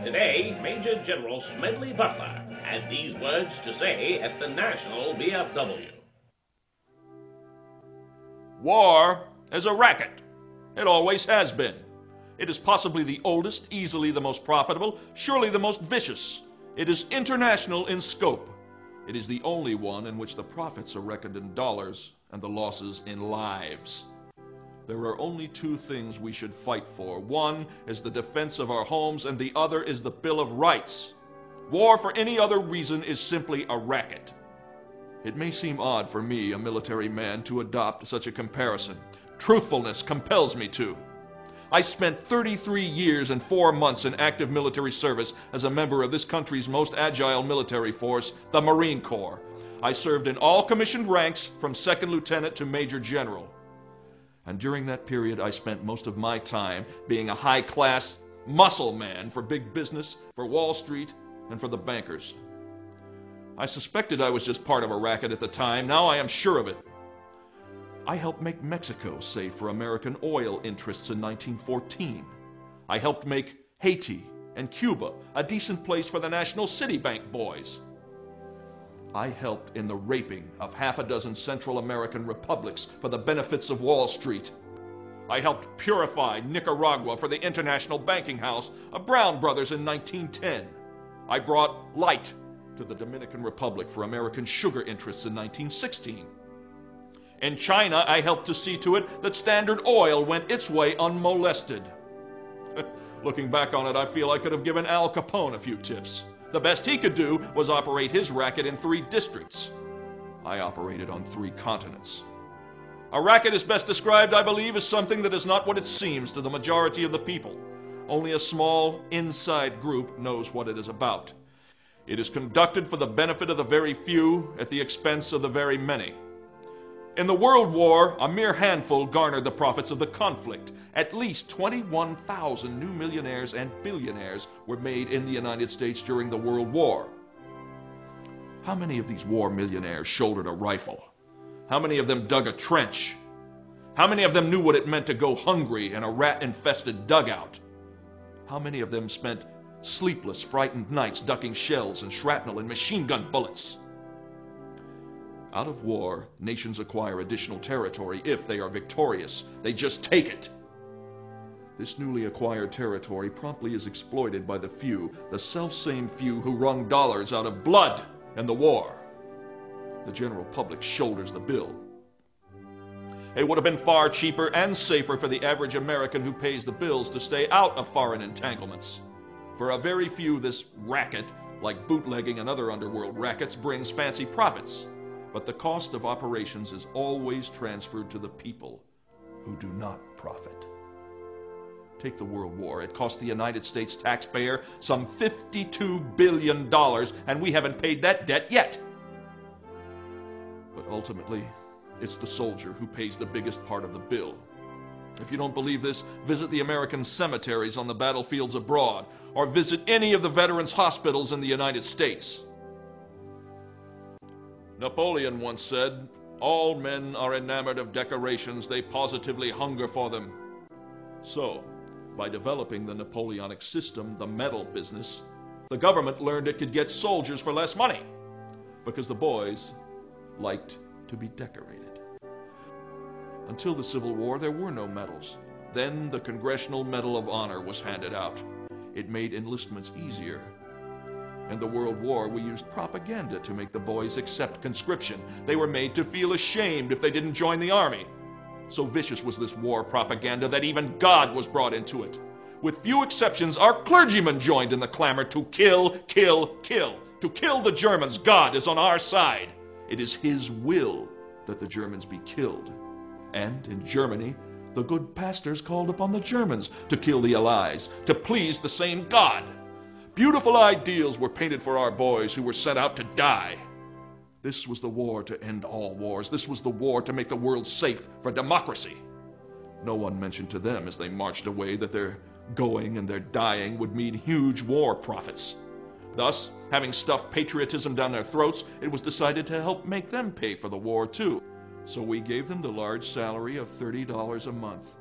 Today, Major General Smedley Butler had these words to say at the National VFW. War is a racket. It always has been. It is possibly the oldest, easily the most profitable, surely the most vicious. It is international in scope. It is the only one in which the profits are reckoned in dollars and the losses in lives. There are only two things we should fight for. One is the defense of our homes, and the other is the Bill of Rights. War for any other reason is simply a racket. It may seem odd for me, a military man, to adopt such a comparison. Truthfulness compels me to. I spent 33 years and 4 months in active military service as a member of this country's most agile military force, the Marine Corps. I served in all commissioned ranks from second lieutenant to major general. And during that period, I spent most of my time being a high-class muscle man for big business, for Wall Street, and for the bankers. I suspected I was just part of a racket at the time. Now I am sure of it. I helped make Mexico safe for American oil interests in 1914. I helped make Haiti and Cuba a decent place for the National Citibank boys. I helped in the raping of half a dozen Central American republics for the benefits of Wall Street. I helped purify Nicaragua for the International Banking House of Brown Brothers in 1910. I brought light to the Dominican Republic for American sugar interests in 1916. In China, I helped to see to it that Standard Oil went its way unmolested. Looking back on it, I feel I could have given Al Capone a few tips. The best he could do was operate his racket in 3 districts. I operated on 3 continents. A racket is best described, I believe, as something that is not what it seems to the majority of the people. Only a small, inside group knows what it is about. It is conducted for the benefit of the very few at the expense of the very many. In the World War, a mere handful garnered the profits of the conflict. At least 21,000 new millionaires and billionaires were made in the United States during the World War. How many of these war millionaires shouldered a rifle? How many of them dug a trench? How many of them knew what it meant to go hungry in a rat-infested dugout? How many of them spent sleepless, frightened nights ducking shells and shrapnel and machine gun bullets? Out of war, nations acquire additional territory if they are victorious. They just take it. This newly acquired territory promptly is exploited by the few, the selfsame few who wrung dollars out of blood in the war. The general public shoulders the bill. It would have been far cheaper and safer for the average American who pays the bills to stay out of foreign entanglements. For a very few, this racket, like bootlegging and other underworld rackets, brings fancy profits. But the cost of operations is always transferred to the people who do not profit. Take the World War. It cost the United States taxpayer some $52 billion, and we haven't paid that debt yet. But ultimately, it's the soldier who pays the biggest part of the bill. If you don't believe this, visit the American cemeteries on the battlefields abroad, or visit any of the veterans' hospitals in the United States. Napoleon once said, "All men are enamored of decorations, they positively hunger for them." So, by developing the Napoleonic system, the medal business, the government learned it could get soldiers for less money, because the boys liked to be decorated. Until the Civil War, there were no medals. Then the Congressional Medal of Honor was handed out. It made enlistments easier. In the World War, we used propaganda to make the boys accept conscription. They were made to feel ashamed if they didn't join the army. So vicious was this war propaganda that even God was brought into it. With few exceptions, our clergymen joined in the clamor to kill, kill, kill. To kill the Germans. God is on our side. It is His will that the Germans be killed. And in Germany, the good pastors called upon the Germans to kill the Allies, to please the same God. Beautiful ideals were painted for our boys who were sent out to die. This was the war to end all wars. This was the war to make the world safe for democracy. No one mentioned to them as they marched away that their going and their dying would mean huge war profits. Thus, having stuffed patriotism down their throats, it was decided to help make them pay for the war too. So we gave them the large salary of $30 a month.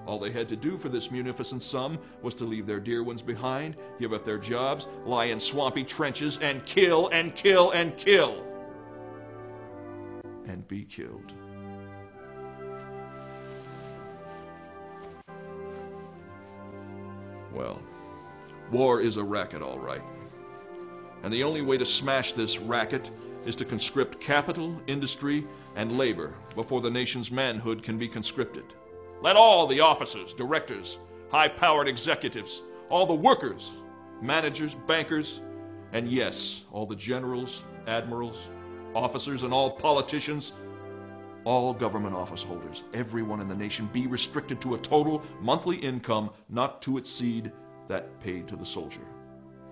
All they had to do for this munificent sum was to leave their dear ones behind, give up their jobs, lie in swampy trenches, and kill and kill and kill. And be killed. Well, war is a racket, all right. And the only way to smash this racket is to conscript capital, industry, and labor before the nation's manhood can be conscripted. Let all the officers, directors, high-powered executives, all the workers, managers, bankers, and yes, all the generals, admirals, officers, and all politicians, all government office holders, everyone in the nation be restricted to a total monthly income not to exceed that paid to the soldier.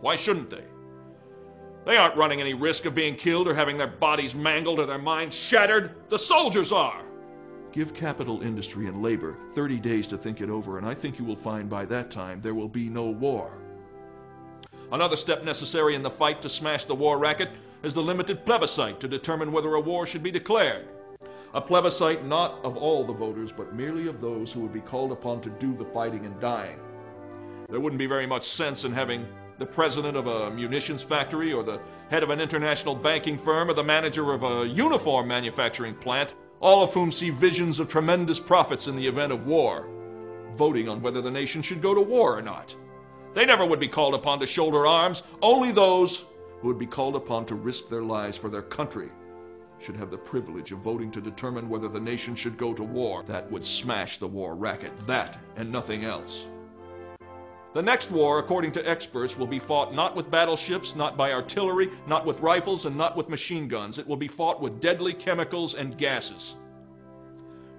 Why shouldn't they? They aren't running any risk of being killed or having their bodies mangled or their minds shattered. The soldiers are. Give capital, industry, and labor 30 days to think it over, and I think you will find by that time there will be no war. Another step necessary in the fight to smash the war racket is the limited plebiscite to determine whether a war should be declared. A plebiscite not of all the voters, but merely of those who would be called upon to do the fighting and dying. There wouldn't be very much sense in having the president of a munitions factory or the head of an international banking firm or the manager of a uniform manufacturing plant, all of whom see visions of tremendous profits in the event of war, voting on whether the nation should go to war or not. They never would be called upon to shoulder arms. Only those who would be called upon to risk their lives for their country should have the privilege of voting to determine whether the nation should go to war. That would smash the war racket. That and nothing else. The next war, according to experts, will be fought not with battleships, not by artillery, not with rifles, and not with machine guns. It will be fought with deadly chemicals and gases.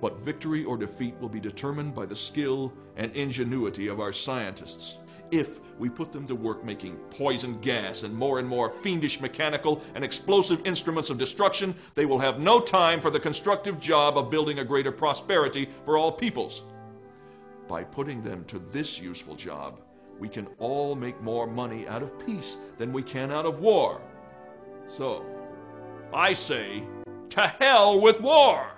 But victory or defeat will be determined by the skill and ingenuity of our scientists. If we put them to work making poison gas and more fiendish mechanical and explosive instruments of destruction, they will have no time for the constructive job of building a greater prosperity for all peoples. By putting them to this useful job, we can all make more money out of peace than we can out of war. So, I say, to hell with war!